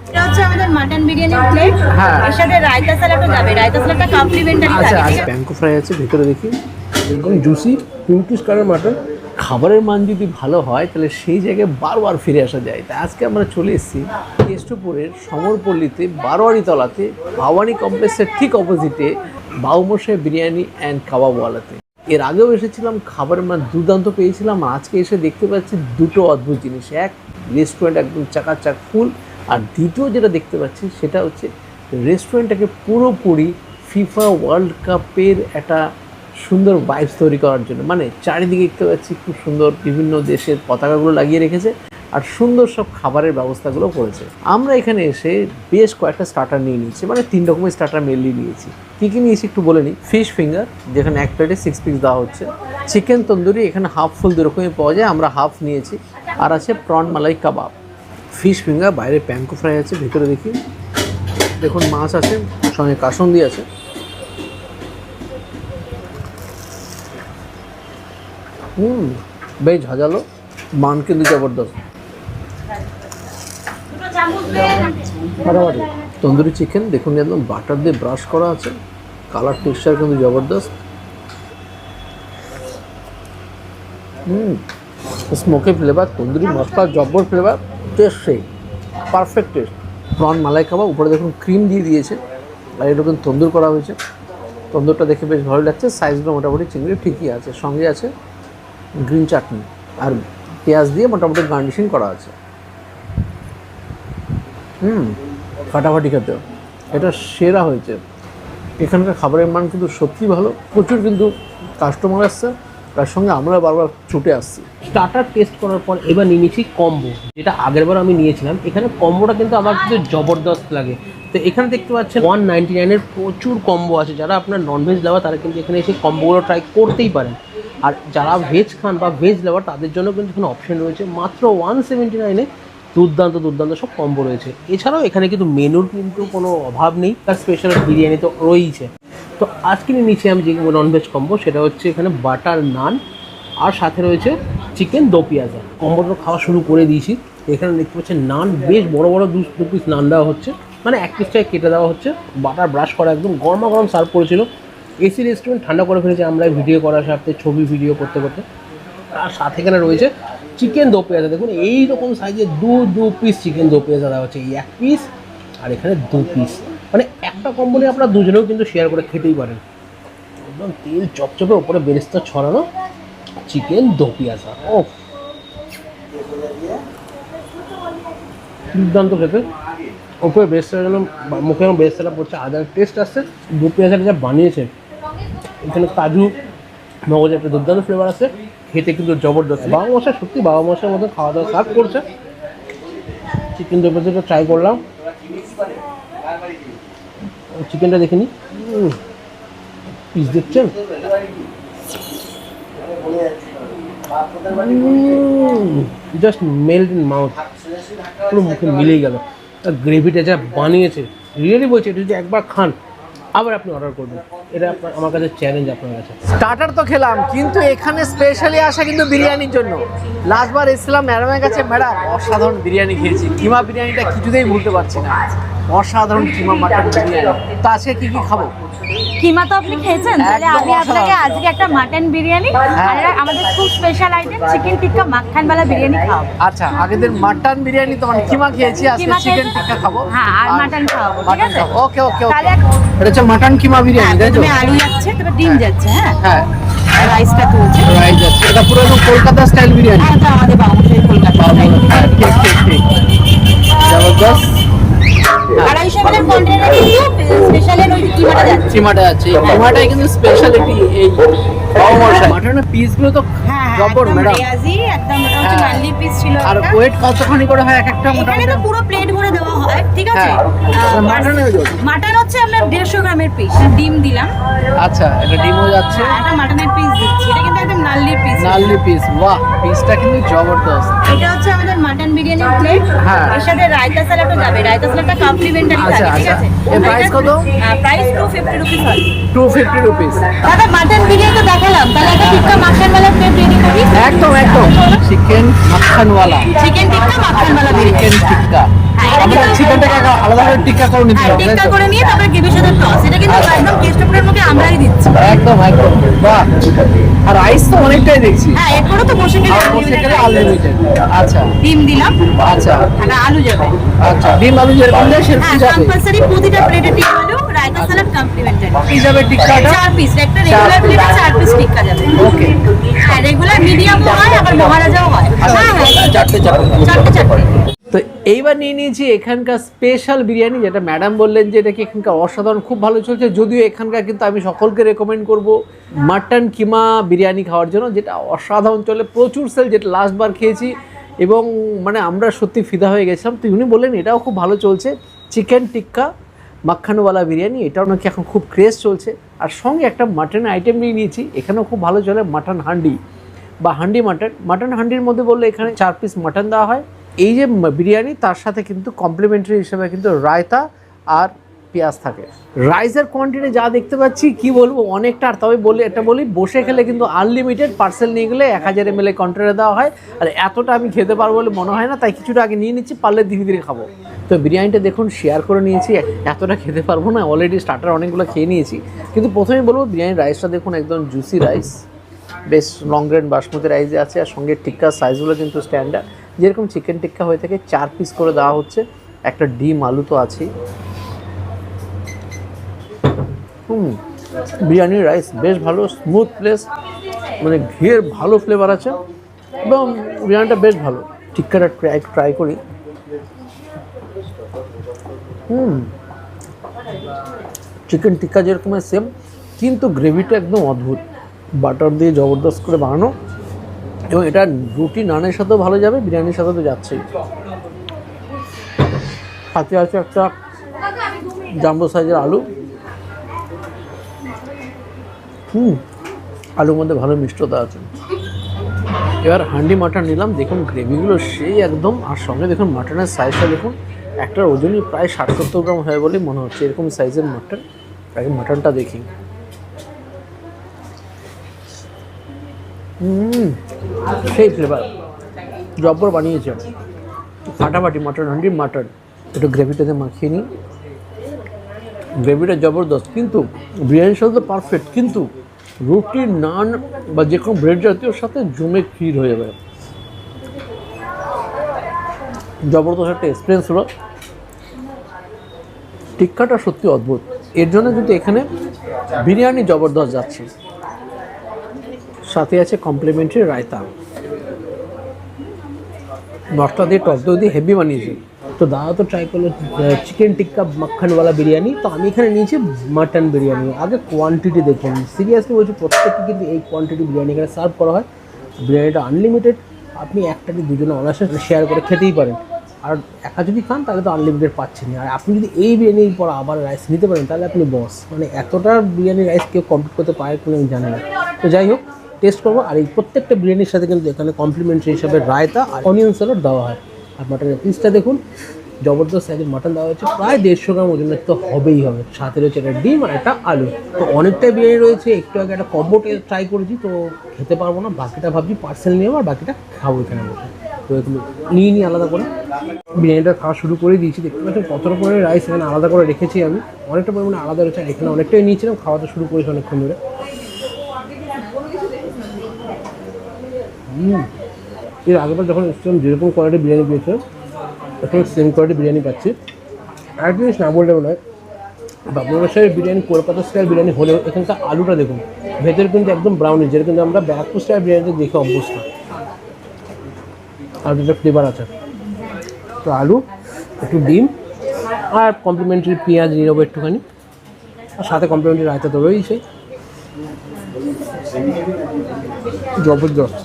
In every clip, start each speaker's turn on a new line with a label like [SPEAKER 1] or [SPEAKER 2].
[SPEAKER 1] এটা হচ্ছে আমাদের মাটন বিরিয়ানির প্লেট।
[SPEAKER 2] হ্যাঁ।
[SPEAKER 1] এর সাথে রায়তা স্যালাডও যাবে। রায়তা স্যালাডটা কমপ্লিমেন্টারি
[SPEAKER 2] আচ্ছা
[SPEAKER 1] থাকে।
[SPEAKER 2] আচ্ছা, প্যাঙ্কো ফ্রাই আছে, ভেতরে দেখি একদম জুসি পিঙ্কিশ কালার মাটন। খাবারের মান যদি ভালো হয় তাহলে সেই জায়গায় বারবার ফিরে আসা যায়। তাই আজকে আমরা চলে এসেছি কেষ্টপুরের সমরপল্লীতে, বারোয়ারি তলাতে, ভাওয়ানি কমপ্লেক্সের ঠিক অপোজিটে বাউমশাই বিরিয়ানি অ্যান্ড কাবাবওয়ালাতে। এর আগেও এসেছিলাম, খাবারের মান দুর্দান্ত পেয়েছিলাম। আজকে এসে দেখতে পাচ্ছি দুটো অদ্ভুত জিনিস। এক, রেস্টুরেন্ট একদম চাকাচাক ফুল, আর দ্বিতীয় যেটা দেখতে পাচ্ছি সেটা হচ্ছে রেস্টুরেন্টটাকে পুরোপুরি ফিফা ওয়ার্ল্ড কাপের একটা সুন্দর ভাইবস তৈরি করার জন্য, মানে চারিদিকে দেখতে পাচ্ছি খুব সুন্দর বিভিন্ন দেশের পতাকাগুলো লাগিয়ে রেখেছে আর সুন্দর সব খাবারের ব্যবস্থাগুলো করেছে। আমরা এখানে এসে বেশ কয়েকটা স্টার্টার নিয়ে নিয়েছি, মানে 3 রকমের স্টার্টার মেনলি নিয়েছি। কী কী নিয়েছি একটু বলে নিই। ফিশ ফিঙ্গার, যেখানে এক প্লেটে 6 পিস দেওয়া হচ্ছে। চিকেন তন্দুরি, এখানে হাফ ফুল 2 রকমই পাওয়া যায়, আমরা হাফ নিয়েছি। আর আছে প্রন মালাই কাবাব। ফিশ ফিঙ্গার, বাইরে প্যাঙ্কো ফ্রাই আছে, ভেতরে দেখি দেখুন মাছ আছে, সঙ্গে কাসন্দি আছে। বেশ ঝাঁঝালো, মান কিন্তু জবরদস্ত। ফাটাফাটি তন্দুরি চিকেন দেখুন, একদম বাটার দিয়ে ব্রাশ করা আছে, কালার টেক্সচার কিন্তু জবরদস্ত। স্মোকি ফ্লেভার, তন্দুরি মশলা জব্বর ফ্লেভার, টেস্ট সেই পারফেক্ট টেস্ট। প্রন মালাই কাবাব, উপরে দেখুন ক্রিম দিয়ে দিয়েছে, আর এরকম তন্দুর করা হয়েছে। তন্দুরটা দেখে বেশ ভালো লাগছে, সাইজগুলো মোটামুটি চিংড়ি ঠিকই আছে। সঙ্গে আছে গ্রিন চাটনি আর পেঁয়াজ দিয়ে মোটামুটি গার্নিশিং করা আছে। ফাটাফাটি খেতে, এটা সেরা হয়েছে। এখানকার খাবারের মান কিন্তু সত্যি ভালো, প্রচুর কিন্তু কাস্টমার আসছে, তার সঙ্গে আমরা বারবার ছুটে আসছি।
[SPEAKER 3] স্টার্টার টেস্ট করার পর এবার নিয়ে নিয়েছি কম্বো, যেটা আগেরবার আমি নিয়েছিলাম। এখানে কম্বোটা কিন্তু আমার কিন্তু জবরদস্ত লাগে। তো এখানে দেখতে পাচ্ছেন 199-এর প্রচুর কম্বো আছে। যারা আপনার ননভেজ লাভার তারা কিন্তু এখানে এসে কম্বোগুলো ট্রাই করতেই পারেন। আর যারা ভেজ খান বা ভেজ লাভার তাদের জন্য কিন্তু এখানে অপশন রয়েছে। মাত্র 179-এ দুর্দান্ত দুর্দান্ত সব কম্বো রয়েছে। এছাড়াও এখানে কিন্তু মেনুর কিন্তু কোনো অভাব নেই, তার স্পেশাল বিরিয়ানি তো রয়েইছে। তো আজকে নিয়ে নিচ্ছি আমি যে ননভেজ কম্বো, সেটা হচ্ছে এখানে বাটার নান আর সাথে রয়েছে চিকেন দো পেঁয়াজা। কম্বোটা খাওয়া শুরু করে দিয়েছি। এখানে দেখতে পাচ্ছেন নান, বেশ বড় বড় 2 পিস নান দেওয়া হচ্ছে, মানে 1 পিসটায় কেটে দেওয়া হচ্ছে। বাটার ব্রাশ করা, একদম গরমা গরম সার্ভ করেছিল। এসি রেস্টুরেন্ট, ঠান্ডা করে ফেলেছে আমরা ভিডিও করার সাথে, ছবি ভিডিও করতে করতে। আর সাথে এখানে রয়েছে চিকেন দো পেঁয়াজা। দেখুন এইরকম সাইজে দু পিস চিকেন দো পেঁয়াজা দেওয়া হচ্ছে, এই 1 পিস আর এখানে 2 পিস। মানে একটা কম্বো নিয়ে আপনারা দুজনেও কিন্তু শেয়ার করে খেতেই পারেন। একদম তেল চপচপে, ওপরে বেরেস্তা ছড়ানো চিকেন দো পেঁয়াজা। ও দুর্দান্ত খেতে। ওপরে বেরেস্তাটা যেন মুখে বেরেস্তাটা পড়ছে, আদার টেস্ট আসছে। দো পেঁয়াজাটা যা বানিয়েছে, এখানে কাজু মগজের একটা দুর্দান্ত ফ্লেভার আছে, খেতে কিন্তু জবরদস্ত। বাবা মশা সত্যি বাবা মশার মতো খাওয়া দাওয়া সার্ভ করছে। চিকেন দো পেঁয়াজাটা ট্রাই করলাম, চিকেনটা দেখে নিই। পিস দেখছেন, জাস্ট মেল্ট ইন মাউথ, পুরো মুখে মিলেই গেল। আর গ্রেভিটা যা বানিয়েছে, রিয়েলি বলছি, এটা যদি একবার খান আবার আপনি অর্ডার করবেন। এটা আপনার আমার কাছে চ্যালেঞ্জ আপনার কাছে।
[SPEAKER 2] স্টার্টার তো খেলাম, কিন্তু এখানে স্পেশালি আসা কিন্তু বিরিয়ানির জন্য। লাস্টবার এসেছিলাম ম্যাডামের কাছে, ম্যাডাম অসাধারণ বিরিয়ানি খেয়েছি, কিমা বিরিয়ানিটা কিছুতেই ভুলতে পারছি না, অসাধারণ কিমা মাটন বিরিয়ানি। তো আজকে কি কি খাবো?
[SPEAKER 1] কিমা তো আপনি খেয়েছেন, তাহলে আমি আপনাকে আজকে একটা মাটন বিরিয়ানি আর আমাদের খুব স্পেশাল আইটেম চিকেন টিক্কা মাখানওয়ালা বিরিয়ানি খাওয়াবো।
[SPEAKER 2] আচ্ছা, আগের মাটন বিরিয়ানি তো মানে কিমা খেয়েছি, আজকে চিকেন টিক্কা খাবো।
[SPEAKER 1] হ্যাঁ, আর মাটন খাওয়াবো, ঠিক আছে?
[SPEAKER 2] ওকে ওকে।
[SPEAKER 1] তাহলে
[SPEAKER 2] এটা হচ্ছে মাটন কিমা বিরিয়ানি, তাই তো?
[SPEAKER 1] তুমি আলু যাচ্ছে, তবে ডিম যাচ্ছে। হ্যাঁ
[SPEAKER 2] হ্যাঁ,
[SPEAKER 1] রাইসটা তুলছে,
[SPEAKER 2] রাইস যাচ্ছে। এটা পুরো একদম কলকাতা স্টাইল বিরিয়ানি।
[SPEAKER 1] এটা আমাদের বাংলাদেশের কলকাতা স্টাইল।
[SPEAKER 2] ঠিক ঠিক ঠিক, জবরদস্ত।
[SPEAKER 1] 250 ml কন্টেনারে কিন্তু স্পেশালি ওই কিমাটা যাচ্ছে।
[SPEAKER 2] চিমাটা আছে, কিমাটাই কিন্তু স্পেশালিটি। এই মাটনের পিসগুলো তো জবর ম্যাডাম,
[SPEAKER 1] রিয়াজি একদম। এটা হচ্ছে নাল্লি পিস ছিল।
[SPEAKER 2] আর ওয়েট কতখানি করে হয় এক একটা?
[SPEAKER 1] এখানে তো পুরো প্লেট ভরে দেওয়া হয়, ঠিক আছে? মাটন হচ্ছে আপনার 150 গ্রামের পিস। ডিম দিলাম।
[SPEAKER 2] আচ্ছা, এটা ডিমও যাচ্ছে।
[SPEAKER 1] এটা মাটনের পিস দিচ্ছি, এটা কিন্তু একদম নাল্লি পিস।
[SPEAKER 2] নাল্লি পিস, বাহ, পিসটা কিন্তু জবরদস্ত।
[SPEAKER 1] এটা হচ্ছে আমাদের মাটন বিরিয়ানির প্লেট।
[SPEAKER 2] হ্যাঁ।
[SPEAKER 1] এর সাথে রায়তা স্যালাডও যাবে। রায়তা স্যালাডটা কমপ্লিমেন্টারি থাকে, ঠিক আছে?
[SPEAKER 2] এর প্রাইস কত?
[SPEAKER 1] প্রাইস 250 রুপিস হয়।
[SPEAKER 2] 250 রুপিস।
[SPEAKER 1] দাদা মাটন বিরিয়ানি তো দেখালাম, তাহলে একটা টিক্কা মাখানওয়ালা প্লেট রেডি করি।
[SPEAKER 2] একদম একদম, চিকেন মাখানওয়ালা,
[SPEAKER 1] চিকেন টিক্কা মাখানওয়ালা বিরিয়ানি।
[SPEAKER 2] চিকেন টিক্কা।
[SPEAKER 1] হ্যাঁ,
[SPEAKER 2] আমরা চিকেনটাকে আলাদা করে টিক্কা করে নিতে হবে,
[SPEAKER 1] টিক্কা করে নিয়ে তারপরে গ্রেভির সাথে টস। এটা কিন্তু একদম কেষ্টপুরের মুখে আমরাই দিচ্ছি।
[SPEAKER 2] একদম একদম বাহ। আর রাইস তো অনেকটাই দেখছি,
[SPEAKER 1] হ্যাঁ, এরপরে তো বসে গেলে
[SPEAKER 2] আনলিমিটেড। আচ্ছা
[SPEAKER 1] ডিম দিলাম,
[SPEAKER 2] আচ্ছা
[SPEAKER 1] আর আলু যাবে।
[SPEAKER 2] আচ্ছা, ডিম আলু যেরকম দেয় সেরকম
[SPEAKER 1] হ্যাঁ,
[SPEAKER 2] যাবে।
[SPEAKER 1] কম্পালসারি প্রতিটা প্লেটে ডিম আলু, রায়তা সালাদ কমপ্লিমেন্টারি।
[SPEAKER 2] কি যাবে টিক্কাটা?
[SPEAKER 1] 4 পিস, একটা রেগুলার প্লেটে 4 পিস টিক্কা যাবে।
[SPEAKER 2] ওকে।
[SPEAKER 1] হ্যাঁ, রেগুলার মিডিয়ামও হয়, আবার মহারাজাও হয়। হ্যাঁ হ্যাঁ,
[SPEAKER 2] চারটে
[SPEAKER 1] চারটে।
[SPEAKER 2] তো এইবার নিয়ে নিয়েছি এখানকার স্পেশাল বিরিয়ানি, যেটা ম্যাডাম বললেন যে এটা কি এখানকার অসাধারণ, খুব ভালো চলছে। যদিও এখানকার কিন্তু আমি সকলকে রেকমেন্ড করব মাটন কিমা বিরিয়ানি খাওয়ার জন্য, যেটা অসাধারণ চলে, প্রচুর সেল, যেটা লাস্টবার খেয়েছি এবং মানে আমরা সত্যি ফিদা হয়ে গেছিলাম। তো উনি বললেন এটাও খুব ভালো চলছে, চিকেন টিক্কা মাখানওয়ালা বিরিয়ানি, এটাও নাকি এখন খুব ক্রেজ চলছে। আর সঙ্গে একটা মাটন আইটেম নিয়ে নিয়েছি, এখানেও খুব ভালো চলে, মাটন হান্ডি বা হান্ডি মাটন হান্ডির মধ্যে বললে এখানে 4 পিস মাটন দেওয়া হয়। এই যে বিরিয়ানি, তার সাথে কিন্তু কমপ্লিমেন্টারি হিসেবে কিন্তু রায়তা আর পেঁয়াজ থাকে। রাইসের কোয়ান্টিটি যা দেখতে পাচ্ছি কি বলবো অনেকটা। আর তবে বলি বসে খেলে কিন্তু আনলিমিটেড, পার্সেল নিয়ে গেলে 1000 ml কন্টেনারে দেওয়া হয়। আর এতটা আমি খেতে পারবো বলে মনে হয় না, তাই কিছুটা আগে নিয়ে নিচ্ছি, পারলে ধীরে ধীরে খাবো। তো বিরিয়ানিটা দেখুন শেয়ার করে নিয়েছি, এতটা খেতে পারবো না, অলরেডি স্টার্টার অনেকগুলো খেয়ে নিয়েছি। কিন্তু প্রথমে বলবো বিরিয়ানির রাইসটা দেখুন, একদম জুসি রাইস, বেশ লং গ্রেন বাসমতি রাইসে আছে। আর সঙ্গে টিক্কার সাইজগুলো কিন্তু স্ট্যান্ডার্ড, যেরকম চিকেন টিক্কা হয়ে থাকে 4 পিস করে দেওয়া হচ্ছে। একটা ডিম আলু তো আছেই। বিরিয়ানির রাইস বেশ ভালো, স্মুথ প্লেস, মানে ঘিয়ের ভালো ফ্লেভার আছে এবং বিরিয়ানিটা বেশ ভালো। টিক্কাটা ট্রাই করি। চিকেন টিক্কা যেরকম সেম, কিন্তু গ্রেভিটা একদম অদ্ভুত, বাটার দিয়ে জবরদস্ত করে বানানো, এবং এটা রুটি নানের সাথেও ভালো যাবে, বিরিয়ানির সাথে তো যাচ্ছেই। সাথে আছে একটা জাম্বো সাইজের আলু। আলুর মধ্যে ভালো মিষ্টতা আছে। এবার হান্ডি মাটন নিলাম, দেখুন গ্রেভিগুলো সেই একদম, আর সঙ্গে দেখুন মাটনের সাইজটা দেখুন, একটার ওজনই প্রায় 60-70 গ্রাম হয় বলেই মনে হচ্ছে, এরকম সাইজের মাটন। আগে মাটনটা দেখি। সেই ফ্লেভার, জব্বর বানিয়েছে, ফাটাফাটি মাটন, হান্ডির মাটন। একটু গ্রেভিটাতে মাখিয়ে নিই, গ্রেভিটা জবরদস্ত, কিন্তু বিরিয়ানির সাথে তো পারফেক্ট, কিন্তু রুটি নান বা যে কোনো ব্রেড জাতীয় সাথে জমে ক্ষীর হয়ে যাবে। জবরদস্ত একটা এক্সপিরিয়েন্স হলো। টিক্কাটা সত্যি অদ্ভুত, এর জন্য কিন্তু এখানে বিরিয়ানি জবরদস্ত যাচ্ছে। সাথে আছে কমপ্লিমেন্টারি রায়তা, মশলা দিয়ে টক দই দিয়ে হেভি বানিয়েছে।
[SPEAKER 3] তো দাদা তো ট্রাই করলো চিকেন টিক্কা মাখানওয়ালা বিরিয়ানি, তো আমি এখানে নিয়েছি মাটন বিরিয়ানি। আগে কোয়ান্টিটি দেখুন, সিরিয়াসলি বলছি, প্রত্যেককে কিন্তু এই কোয়ান্টিটি বিরিয়ানি এখানে সার্ভ করা হয়। বিরিয়ানিটা আনলিমিটেড, আপনি একটাকে দুজনে অনায়াসে শেয়ার করে খেতেই পারেন। আর একা যদি খান তাহলে তো আনলিমিটেড পাচ্ছেন। আর আপনি যদি এই বিরিয়ানির পর আবার রাইস নিতে পারেন তাহলে আপনি বস, মানে এতটা বিরিয়ানি রাইস কেউ কমপ্লিট করতে পারে কিনা আমি জানি না। তো যাই হোক, টেস্ট করবো। আর এই প্রত্যেকটা বিরিয়ানির সাথে কিন্তু এখানে কমপ্লিমেন্টারি হিসাবে রায়তা আর অনিয়ন স্যালাড দেওয়া হয়। আর মাটনের পিসটা দেখুন, জবরদস্ত সাইজের মাটন দেওয়া হয়েছে, প্রায় 150 গ্রাম ওজনের তো হবেই হবে। সাথে রয়েছে একটা ডিম আর একটা আলু। তো অনেকটাই বিরিয়ানি রয়েছে। একটু আগে একটা কম্বো ট্রাই করেছি, তো খেতে পারবো না, বাকিটা ভাবছি পার্সেল নিয়ে আর বাকিটা খাবো এখানে বসে। তো এগুলো নিয়ে আলাদা করে বিরিয়ানিটা খাওয়া শুরু করে দিয়েছি। দেখতে পাচ্ছেন কতটা পরিমাণে রাইস এখানে আলাদা করে রেখেছি আমি, অনেকটা পরিমাণে আলাদা রয়েছে। এখানে অনেকটাই নিয়েছিলাম, খাওয়াতে শুরু করেছি অনেকক্ষণ ধরে। এর আগেবার যখন এসেছিলাম যেরকম কোয়ালিটির বিরিয়ানি পেয়েছিলাম, এখন সেম কোয়ালিটি বিরিয়ানি পাচ্ছি। আর জিনিস না বললেও নয়, বাবুর সাহেবের বিরিয়ানি কলকাতা স্টাইল বিরিয়ানি হলেও এখানকার আলুটা দেখুন, ভেতরে কিন্তু একদম ব্রাউনি, যেটা কিন্তু আমরা ব্যারাকপুর স্টাইল বিরিয়ানিতে দেখে অভ্যস্ত। আলুটা ফ্লেভার আছে। তো আলু, একটু ডিম আর কমপ্লিমেন্টারি পেঁয়াজ নিয়ে নেবো একটুখানি, আর সাথে কমপ্লিমেন্টারি রায়তা তো রয়েছে। জবরদস্ত।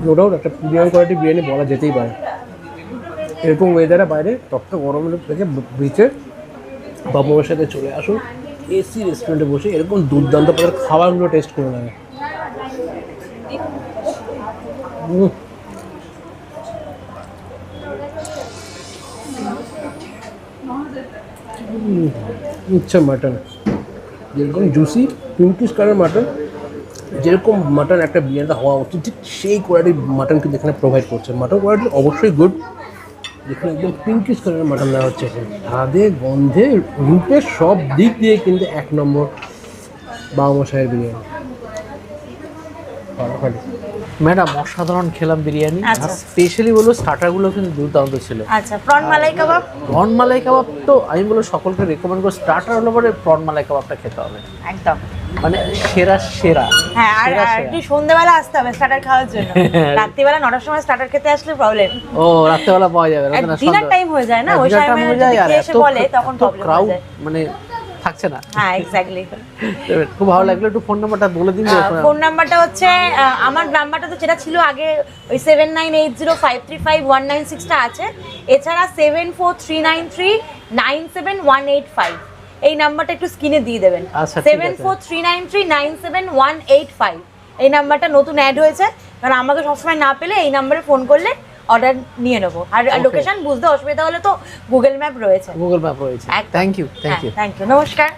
[SPEAKER 3] নো ডাউট একটা প্রিমিয়াম কোয়ালিটি বিরিয়ানি বলা যেতেই পারে। এরকম ওয়েদারে বাইরে তপ্ত গরমের থেকে বিচে বাবুমার সাথে চলে আসুন, এসি রেস্টুরেন্টে বসে এরকম দুর্দান্ত পদের খাবারগুলো টেস্ট করে নেবে। ইচ্ছা মাটন যেরকম জুসি পিঙ্কিশ কালার মাটন,
[SPEAKER 2] যেরকম মাটন একটা বিরিয়ানিতে হওয়া উচিত ঠিক সেই কোয়ালিটির মাটন কিন্তু এখানে প্রোভাইড করছে। মাটন কোয়ালিটি অবশ্যই গুড, যেখানে একদম পিঙ্কিশ কালারের মাটন দেওয়া হচ্ছে এখানে। স্বাদে, গন্ধে, রূপে সব দিক দিয়ে কিন্তু 1 নম্বর বাবা মশাইয়ের বিরিয়ানি।
[SPEAKER 4] ম্যাডাম অসাধারণ খেলাম বিরিয়ানি,
[SPEAKER 1] আচ্ছা।
[SPEAKER 4] স্পেশালি বলবো স্টার্টারগুলো কিন্তু দুর্দান্ত ছিল।
[SPEAKER 1] আচ্ছা, প্রন মালাই কাবাব।
[SPEAKER 4] প্রন মালাই কাবাব তো আমি বলবো সকলকে রেকমেন্ড করবো, স্টার্টার হলো পরে প্রন মালাই কাবাবটা খেতে হবে,
[SPEAKER 1] একদম।
[SPEAKER 4] মানে সেরা সেরা।
[SPEAKER 1] হ্যাঁ, আর
[SPEAKER 4] সেরা
[SPEAKER 1] আর
[SPEAKER 4] সেরা।
[SPEAKER 1] একটু সন্ধ্যেবেলা আসতে হবে স্টার্টার খাওয়ার জন্য। রাত্রিবেলা 9টার সময় স্টার্টার খেতে আসলে প্রবলেম।
[SPEAKER 4] ও রাত্রেবেলা পাওয়া যাবে না,
[SPEAKER 1] ডিনার টাইম হয়ে যায় না, ওই টাইমে যদি খেয়ে এসে বলে তখন প্রবলেম হয়ে
[SPEAKER 4] ক্রাউড
[SPEAKER 1] যায়।
[SPEAKER 4] মানে থাকছে না।
[SPEAKER 1] হ্যাঁ, এক্স্যাক্টলি।
[SPEAKER 4] খুব ভালো লাগলো, একটু ফোন নাম্বারটা বলে দিন।
[SPEAKER 1] ফোন নাম্বারটা হচ্ছে আমার নাম্বারটা তো যেটা ছিল আগে ওই 7980535196টা আছে, এছাড়া 7439397185 এই নাম্বারটা একটু স্ক্রিনে দিয়ে দেবেন।
[SPEAKER 4] আচ্ছা, ঠিক আছে।
[SPEAKER 1] 7439397185 এই নাম্বারটা নতুন অ্যাড হয়েছে, কারণ আমাকে সবসময় না পেলে এই নাম্বারে ফোন করলে অর্ডার নিয়ে নেবো। আর লোকেশন বুঝতে অসুবিধা হলে তো গুগল ম্যাপ রয়েছে।
[SPEAKER 4] গুগল ম্যাপ রয়েছে। Thank you, thank you.
[SPEAKER 1] Thank you, নমস্কার।